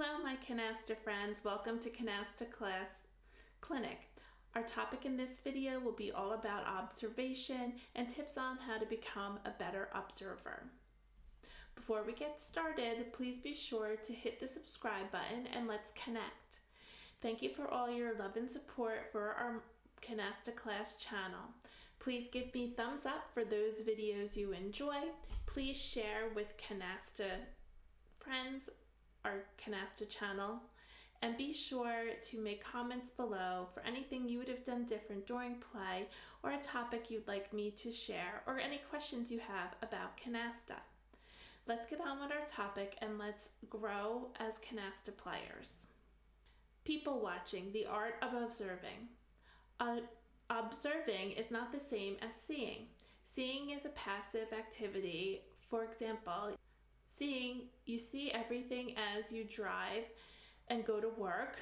Hello, my Canasta friends. Welcome to Canasta Class Clinic. Our topic in this video will be all about observation and tips on how to become a better observer. Before we get started, please be sure to hit the subscribe button and let's connect. Thank you for all your love and support for our Canasta Class channel. Please give me thumbs up for those videos you enjoy. Please share with Canasta friends our Canasta channel, and be sure to make comments below for anything you would have done different during play, or a topic you'd like me to share, or any questions you have about Canasta. Let's get on with our topic and let's grow as Canasta players. People watching, the art of observing. Observing is not the same as seeing. Seeing is a passive activity. For example, seeing, you see everything as you drive and go to work,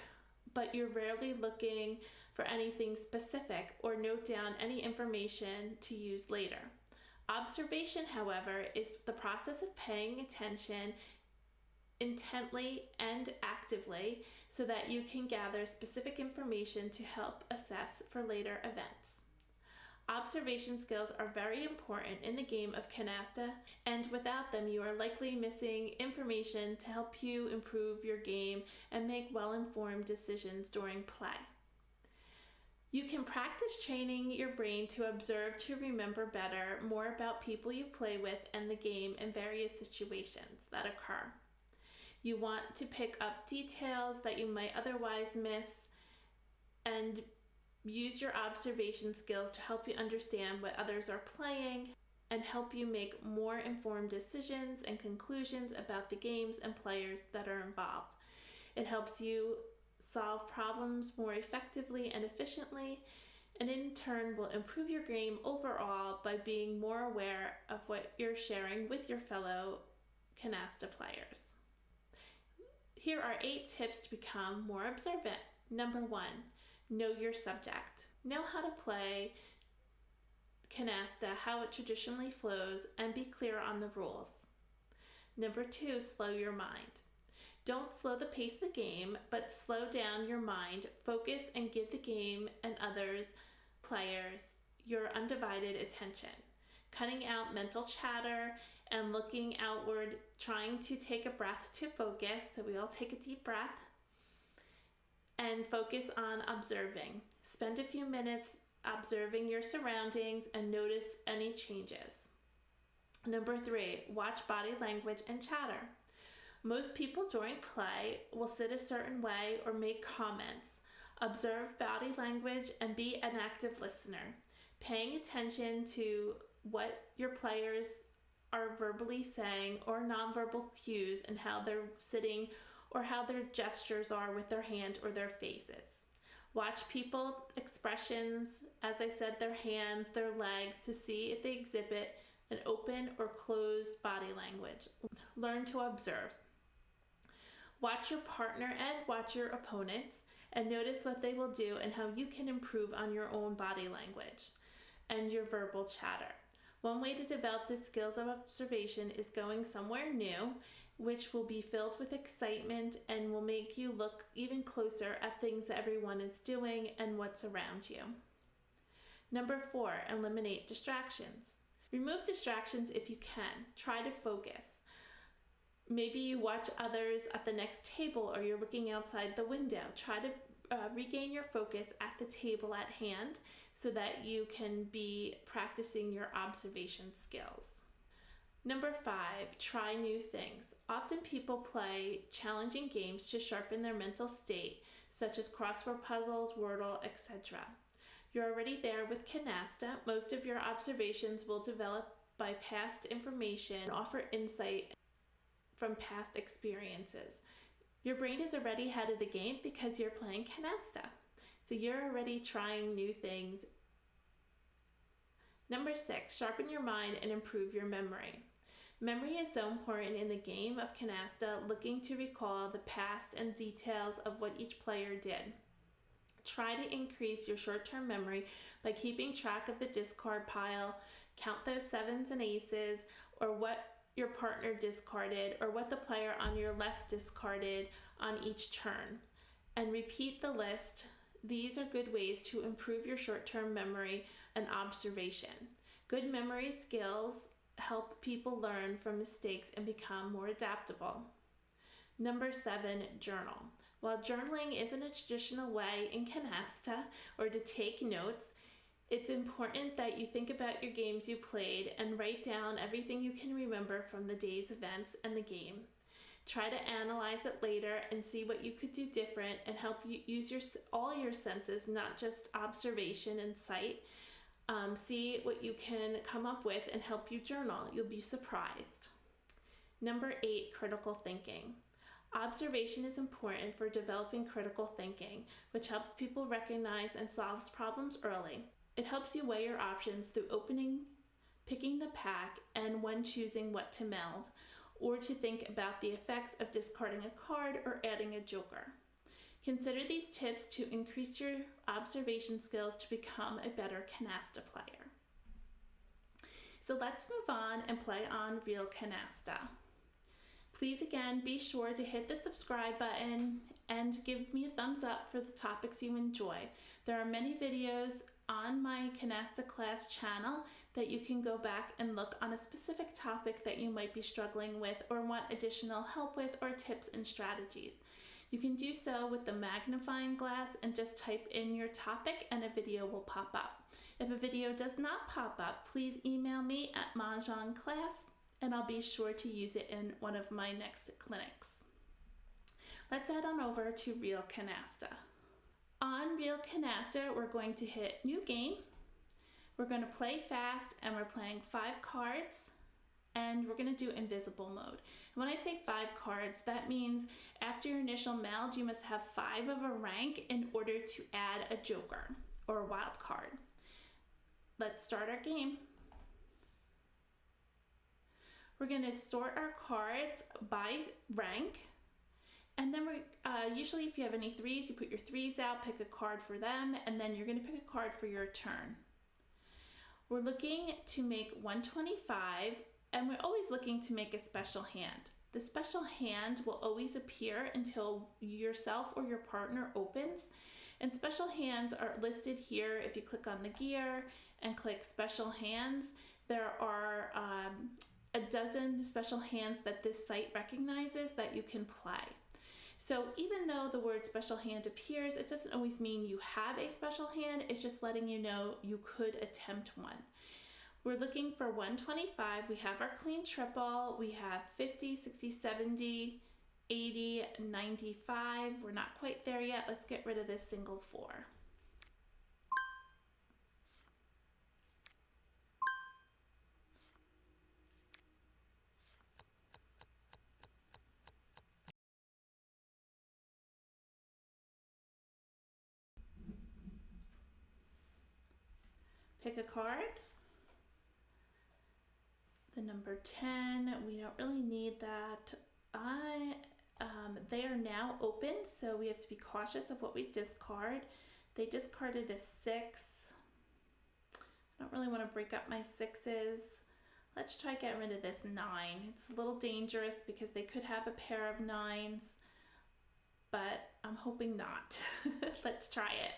but you're rarely looking for anything specific or note down any information to use later. Observation, however, is the process of paying attention intently and actively so that you can gather specific information to help assess for later events. Observation skills are very important in the game of Canasta, and without them you are likely missing information to help you improve your game and make well-informed decisions during play. You can practice training your brain to observe to remember better more about people you play with and the game and various situations that occur. You want to pick up details that you might otherwise miss and use your observation skills to help you understand what others are playing and help you make more informed decisions and conclusions about the games and players that are involved. It helps you solve problems more effectively and efficiently, and in turn will improve your game overall by being more aware of what you're sharing with your fellow Canasta players. Here are 8 tips to become more observant. Number 1, know your subject. Know how to play Canasta, how it traditionally flows, and be clear on the rules. Number 2, slow your mind. Don't slow the pace of the game, but slow down your mind, focus, and give the game and others players your undivided attention. Cutting out mental chatter and looking outward, trying to take a breath to focus. So we all take a deep breath and focus on observing. Spend a few minutes observing your surroundings and notice any changes. Number 3, watch body language and chatter. Most people during play will sit a certain way or make comments. Observe body language and be an active listener, paying attention to what your players are verbally saying or nonverbal cues and how they're sitting or how their gestures are with their hand or their faces. Watch people expressions, as I said, their hands, their legs, to see if they exhibit an open or closed body language. Learn to observe. Watch your partner and watch your opponents and notice what they will do and how you can improve on your own body language and your verbal chatter. One way to develop the skills of observation is going somewhere new, which will be filled with excitement and will make you look even closer at things that everyone is doing and what's around you. Number 4, eliminate distractions. Remove distractions if you can. Try to focus. Maybe you watch others at the next table or you're looking outside the window. Try to regain your focus at the table at hand so that you can be practicing your observation skills. Number 5, try new things. Often people play challenging games to sharpen their mental state, such as crossword puzzles, Wordle, etc. You're already there with Canasta. Most of your observations will develop by past information and offer insight from past experiences. Your brain is already ahead of the game because you're playing Canasta. So you're already trying new things. Number 6, sharpen your mind and improve your memory. Memory is so important in the game of Canasta, looking to recall the past and details of what each player did. Try to increase your short-term memory by keeping track of the discard pile, count those 7s and aces, or what your partner discarded or what the player on your left discarded on each turn, and repeat the list. These are good ways to improve your short-term memory and observation. Good memory skills help people learn from mistakes and become more adaptable. Number 7, journal. While journaling isn't a traditional way in Canasta or to take notes, it's important that you think about your games you played and write down everything you can remember from the day's events and the game. Try to analyze it later and see what you could do different and help you use all your senses, not just observation and sight. See what you can come up with and help you journal. You'll be surprised. Number 8, critical thinking. Observation is important for developing critical thinking, which helps people recognize and solve problems early. It helps you weigh your options through opening, picking the pack, and when choosing what to meld, or to think about the effects of discarding a card or adding a joker. Consider these tips to increase your observation skills to become a better Canasta player. So let's move on and play on Real Canasta. Please again, be sure to hit the subscribe button and give me a thumbs up for the topics you enjoy. There are many videos on my Canasta Class channel that you can go back and look on a specific topic that you might be struggling with or want additional help with, or tips and strategies. You can do so with the magnifying glass and just type in your topic and a video will pop up. If a video does not pop up, please email me at Mahjong Class and I'll be sure to use it in one of my next clinics. Let's head on over to Real Canasta. On Real Canasta, we're going to hit New Game. We're going to play fast and we're playing 5 cards and we're going to do invisible mode. And when I say 5 cards, that means after your initial meld, you must have 5 of a rank in order to add a joker or a wild card. Let's start our game. We're going to sort our cards by rank. And then usually if you have any 3s, you put your 3s out, pick a card for them, and then you're going to pick a card for your turn. We're looking to make 125, and we're always looking to make a special hand. The special hand will always appear until yourself or your partner opens, and special hands are listed here. If you click on the gear and click special hands, there are a dozen special hands that this site recognizes that you can play. So even though the word special hand appears, it doesn't always mean you have a special hand. It's just letting you know you could attempt one. We're looking for 125. We have our clean triple. We have 50, 60, 70, 80, 95. We're not quite there yet. Let's get rid of this single 4. Pick a card. The number 10, we don't really need that. They are now open, so we have to be cautious of what we discard. They discarded a 6. I don't really want to break up my 6s. Let's try getting rid of this 9. It's a little dangerous because they could have a pair of 9s, but I'm hoping not. Let's try it.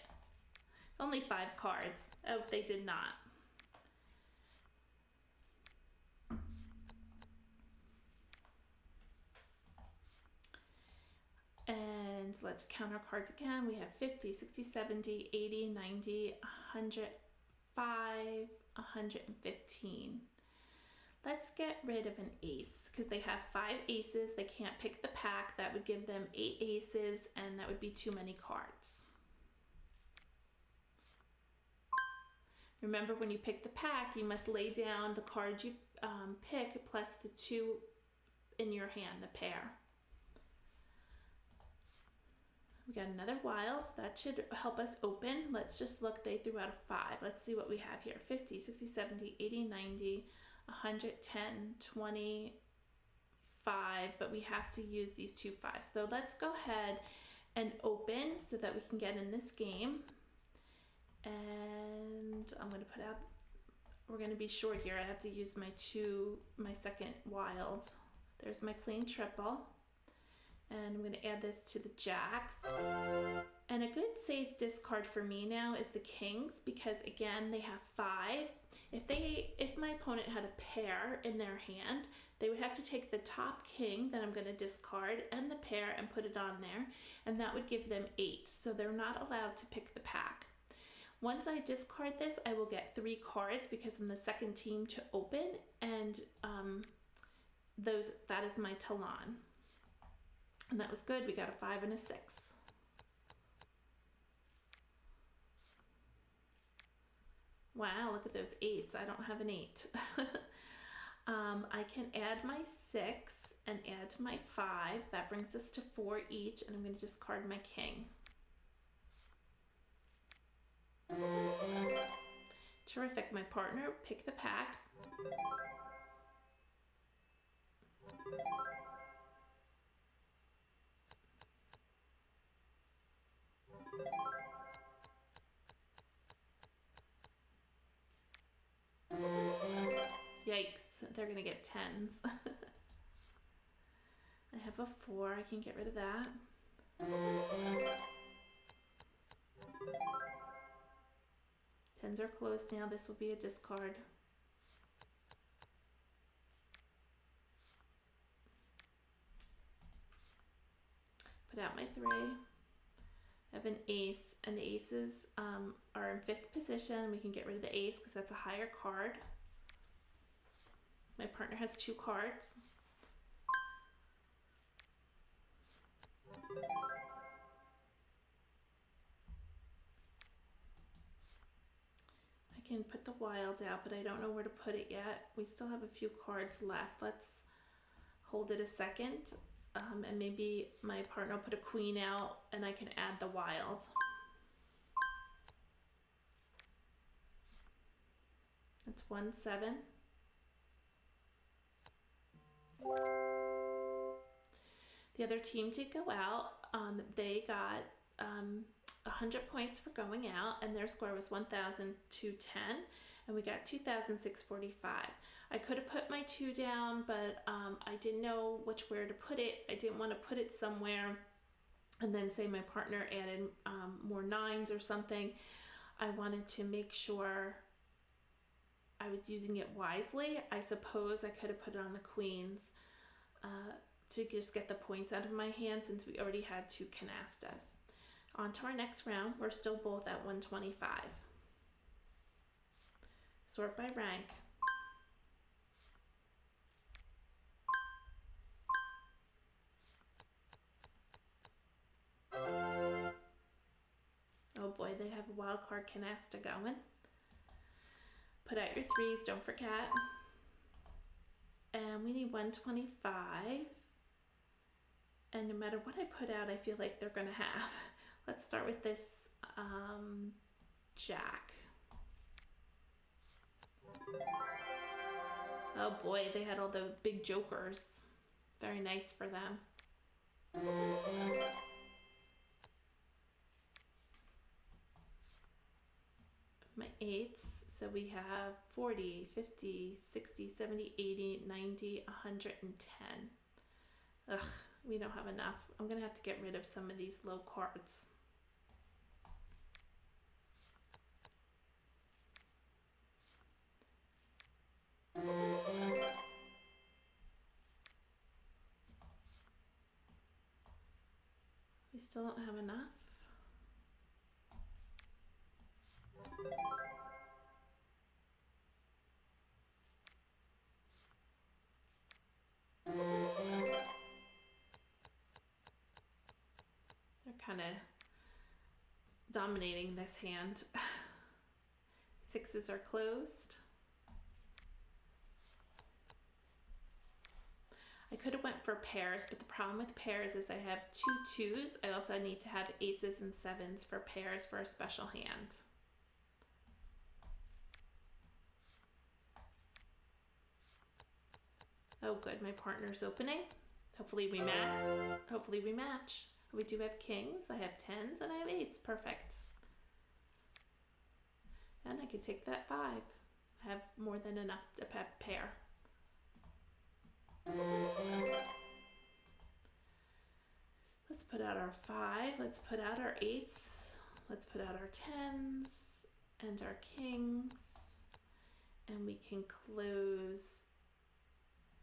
It's only 5 cards. Oh, they did not. And let's count our cards again. We have 50, 60, 70, 80, 90, 105, 115. Let's get rid of an ace because they have 5 aces. They can't pick the pack. That would give them 8 aces and that would be too many cards. Remember, when you pick the pack, you must lay down the card you pick plus the 2 in your hand, the pair. We got another wild. That should help us open. Let's just look. They threw out a 5. Let's see what we have here. 50, 60, 70, 80, 90, 110, 25. But we have to use these 2 5s. So let's go ahead and open so that we can get in this game. And I'm going to put out we're going to be short here. I have to use my second wild. There's my clean triple. And I'm going to add this to the jacks. And a good safe discard for me now is the kings, because again, they have 5. If my opponent had a pair in their hand, they would have to take the top king that I'm going to discard and the pair and put it on there, and that would give them 8. So they're not allowed to pick the pack. Once I discard this, I will get 3 cards because I'm the second team to open, and that is my talon. And that was good. We got a 5 and a 6. Wow, look at those 8s. I don't have an 8. I can add my 6 and add to my 5. That brings us to 4 each, and I'm going to discard my king. Terrific. My partner picked the pack. Yikes, they're gonna get 10s. I have a 4, I can get rid of that. Tens are closed now, this will be a discard. Put out my 3. I have an ace, and the aces are in 5th position. We can get rid of the ace because that's a higher card. My partner has 2 cards. I can put the wild out, but I don't know where to put it yet. We still have a few cards left. Let's hold it a second. And maybe my partner will put a queen out and I can add the wild. That's 1, 7. The other team did go out. They got 100 points for going out, and their score was 1,210, and we got 2,645. I could have put my 2 down, but I didn't know where to put it. I didn't want to put it somewhere and then say my partner added more 9s or something. I wanted to make sure I was using it wisely. I suppose I could have put it on the queens to just get the points out of my hand, since we already had 2 canastas. On to our next round. We're still both at 125. Sort by rank. Oh boy, they have a wild card canasta going. Put out your 3s, don't forget. And we need 125. And no matter what I put out, I feel like they're gonna have. Let's start with this jack. Oh boy, they had all the big jokers. Very nice for them. My 8s, so we have 40, 50, 60, 70, 80, 90, 110. Ugh, we don't have enough. I'm gonna have to get rid of some of these low cards. We still don't have enough. They're kind of dominating this hand. 6s are closed. I could have went for pairs, but the problem with pairs is I have 2 2s. I also need to have aces and 7s for pairs for a special hand. Oh good, my partner's opening. Hopefully we match. We do have kings. I have 10s and I have 8s. Perfect. And I could take that 5. I have more than enough to pair. Let's put out our 5. Let's put out our 8s. Let's put out our 10s and our kings. And we can close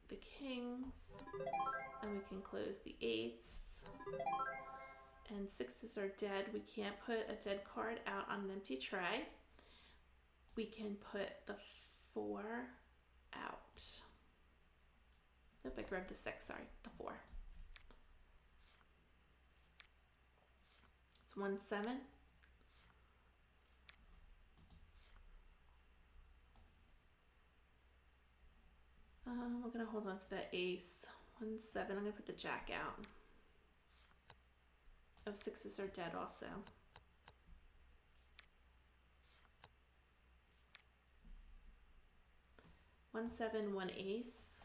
the kings. And we can close the 8s. And 6s are dead. We can't put a dead card out on an empty tray. We can put the 4 out. Nope, I grabbed the 6, sorry, the 4. It's 1, 7. We're gonna hold on to that ace. 1, 7, I'm gonna put the jack out. Oh, 6s are dead also. One, 7, 1 ace.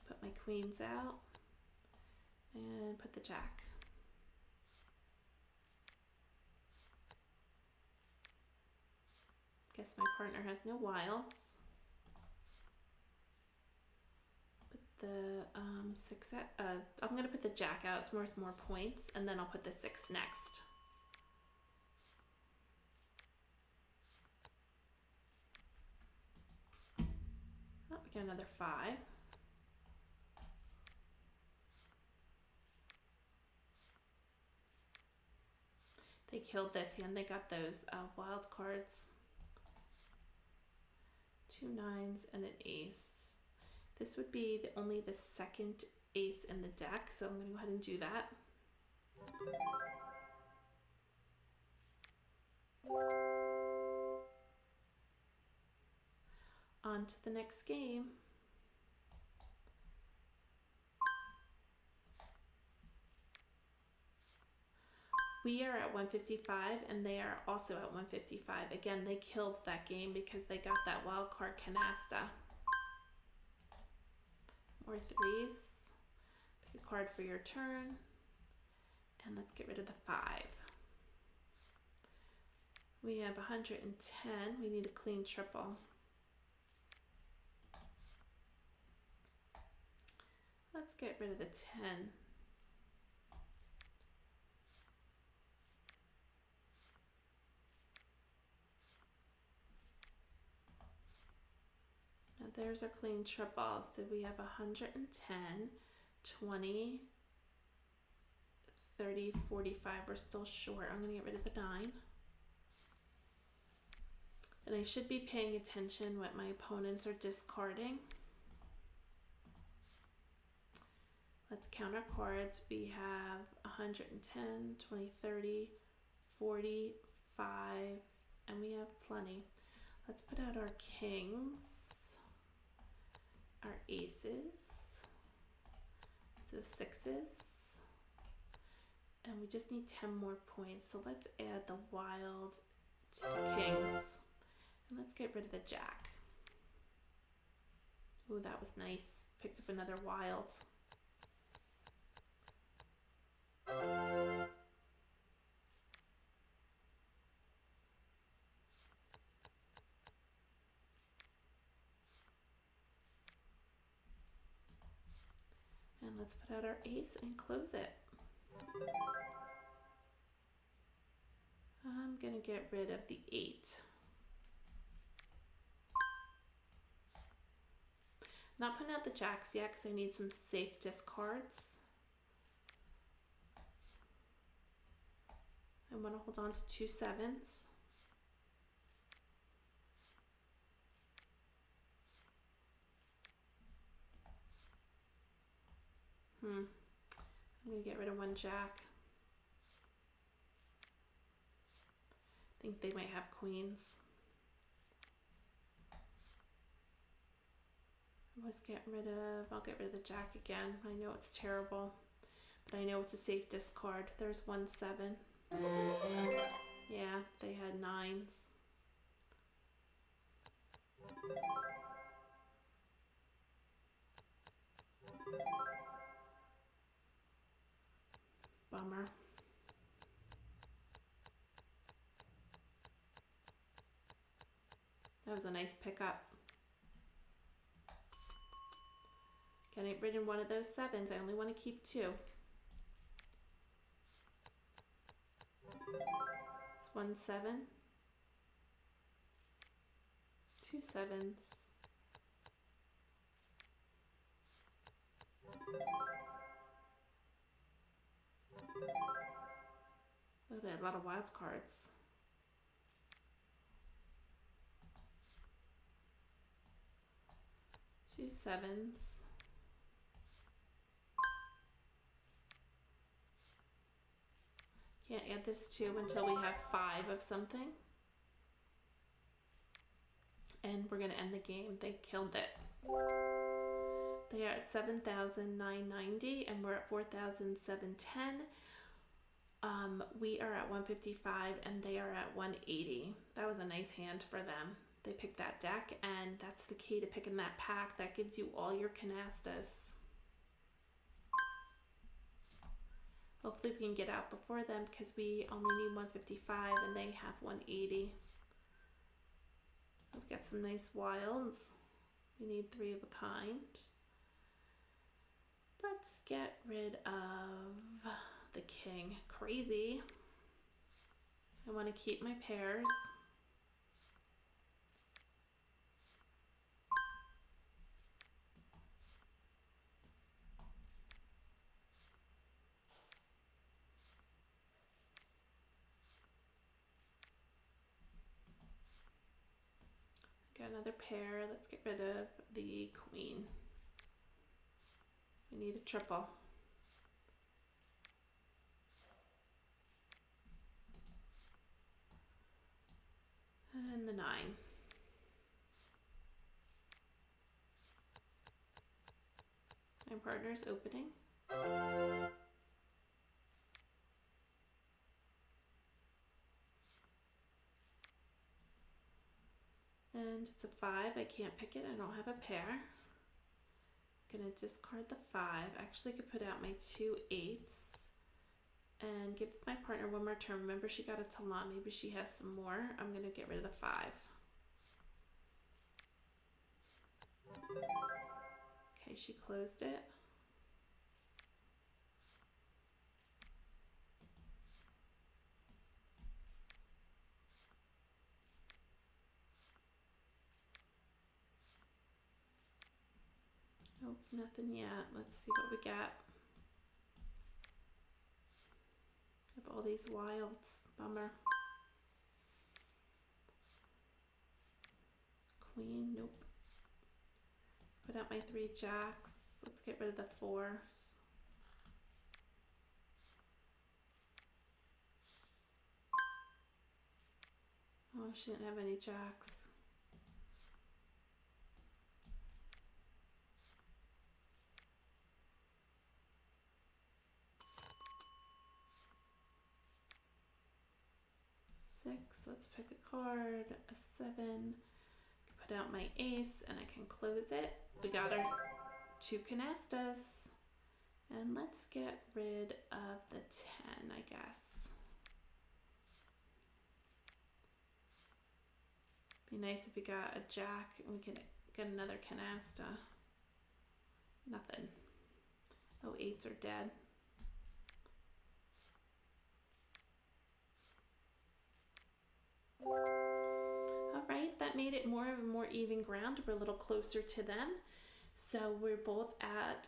Put my queens out and put the jack. Guess my partner has no wilds. Put the 6 out. I'm gonna put the jack out. It's worth more points, and then I'll put the 6 next. Oh, we got another 5. They killed this hand. They got those wild cards. 2 9s and an ace. This would be only the second ace in the deck, so I'm going to go ahead and do that. On to the next game. We are at 155 and they are also at 155. Again, they killed that game because they got that wild card canasta. More 3s. Pick a card for your turn. And let's get rid of the 5. We have 110. We need a clean triple. Let's get rid of the 10. Now there's our clean triple. So we have 110, 20, 30, 45. We're still short. I'm going to get rid of the 9. And I should be paying attention what my opponents are discarding. Let's count our cards. We have 110, 20, 30, 40, 5, and we have plenty. Let's put out our kings, our aces, the 6s, and we just need 10 more points. So let's add the wild to the kings, and let's get rid of the jack. Ooh, that was nice. Picked up another wild. And let's put out our ace and close it. I'm gonna get rid of the 8. Not putting out the jacks yet because I need some safe discards. I want to hold on to 2 7s. I'm going to get rid of 1 jack. I think they might have queens. I'll get rid of the jack again. I know it's terrible, but I know it's a safe discard. There's 1 7. Yeah, they had 9s. Bummer. That was a nice pickup. Getting rid of one of those 7s. I only want to keep 2. It's 1 7. 2 7s. Oh, they had a lot of wilds cards. Two 7s. Can't add this 2 until we have 5 of something. And we're going to end the game. They killed it. They are at 7,990 and we're at 4,710. We are at 155 and they are at 180. That was a nice hand for them. They picked that deck, and that's the key to picking that pack. That gives you all your canastas. Hopefully we can get out before them because we only need 155 and they have 180. We've got some nice wilds. We need 3 of a kind. Let's get rid of the king. Crazy. I want to keep my pairs. Got another pair. Let's get rid of the queen. We need a triple. And the 9. My partner's opening. And it's a 5. I can't pick it. I don't have a pair. I'm gonna discard the 5. Actually could put out my 2 8s and give my partner one more turn. Remember, she got a talon. Maybe she has some more. I'm gonna get rid of the 5. Okay, she closed it. Nope, nothing yet. Let's see what we got. Have all these wilds. Bummer. Queen, nope. Put out my 3 jacks. Let's get rid of the 4s. Oh, she didn't have any jacks. Let's pick a card, a 7, put out my ace, and I can close it. We got our 2 canastas, and let's get rid of the 10, I guess. Be nice if we got a jack and we could get another canasta. Nothing. Oh, 8s are dead. Alright, that made it more of a more even ground. We're a little closer to them. So we're both at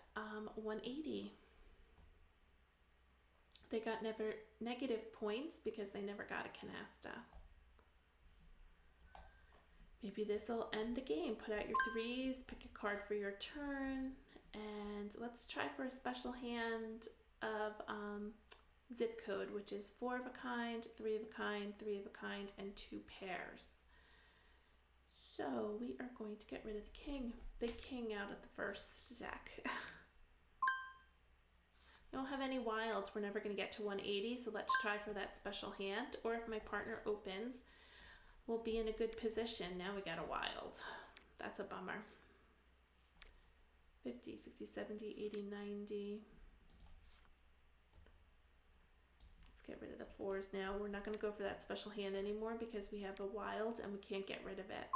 180. They got negative points because they never got a canasta. Maybe this will end the game. Put out your 3s, pick a card for your turn, and let's try for a special hand of zip code, which is 4 of a kind, 3 of a kind, 3 of a kind, and 2 pairs. So we are going to get rid of the king. Big king out of the first deck. We don't have any wilds. We're never going to get to 180, so let's try for that special hand. Or if my partner opens, we'll be in a good position. Now we got a wild. That's a bummer. 50, 60, 70, 80, 90. Let's get rid of the 4s now. We're not going to go for that special hand anymore because we have a wild and we can't get rid of it.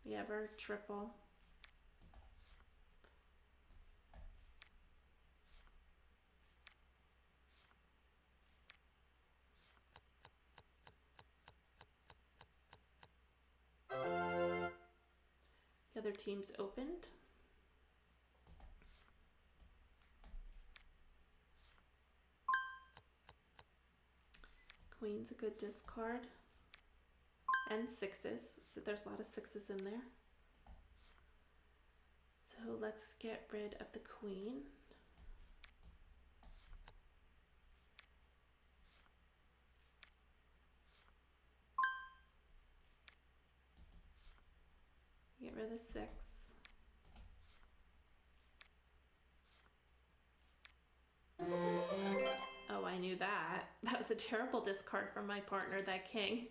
We have our triple. The other team's opened. Queen's a good discard. And sixes, so there's a lot of sixes in there. So let's get rid of the queen. Get rid of the six. Oh, I knew that. That was a terrible discard from my partner, that king.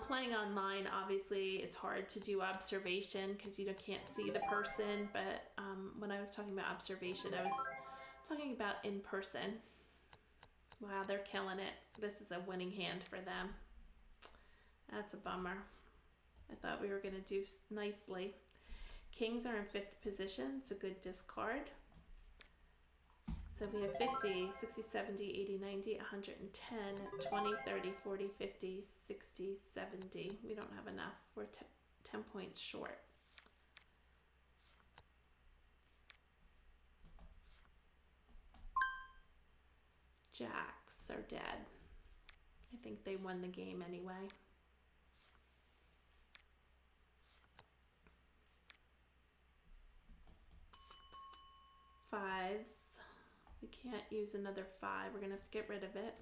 Playing online, obviously, it's hard to do observation because you can't see the person, but when I was talking about observation, I was talking about in person. Wow, they're killing it. This is a winning hand for them. That's a bummer. I thought we were going to do nicely. Kings are in 5th position. It's a good discard. So we have 50, 60, 70, 80, 90, 110, 20, 30, 40, 50, 60, 70. We don't have enough. We're 10 points short. Jacks are dead. I think they won the game anyway. Fives. We can't use another 5. We're gonna have to get rid of it.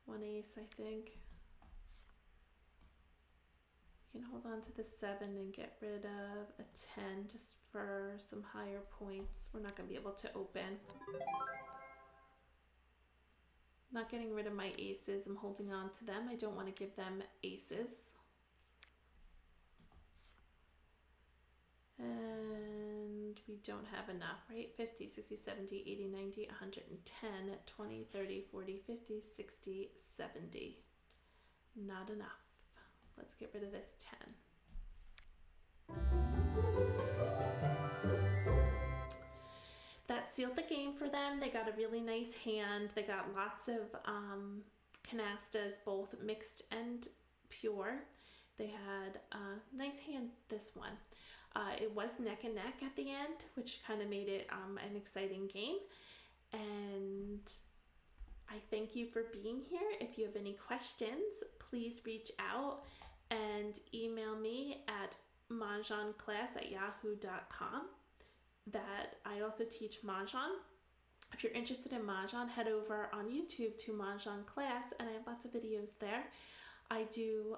One ace, I think. We can hold on to the 7 and get rid of a 10 just for some higher points. We're not gonna be able to open. Not getting rid of my aces. I'm holding on to them. I don't want to give them aces. And we don't have enough, right? 50, 60, 70, 80, 90, 110, 20, 30, 40, 50, 60, 70. Not enough. Let's get rid of this 10. That sealed the game for them. They got a really nice hand. They got lots of canastas, both mixed and pure. They had a nice hand, this one. It was neck and neck at the end, which kind of made it an exciting game. And I thank you for being here. If you have any questions, please reach out and email me at mahjongclass@yahoo.com. That I also teach Mahjong. If you're interested in Mahjong, head over on YouTube to Mahjong Class, and I have lots of videos there. I do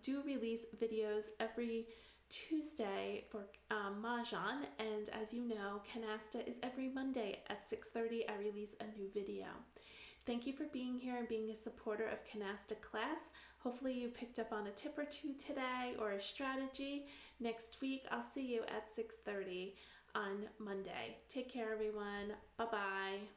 release videos every Tuesday for Mahjong, and as you know, Canasta is every Monday at 6:30. I release a new video. Thank you for being here and being a supporter of Canasta Class. Hopefully you picked up on a tip or two today or a strategy. Next week, I'll see you at 6:30 on Monday. Take care, everyone. Bye-bye.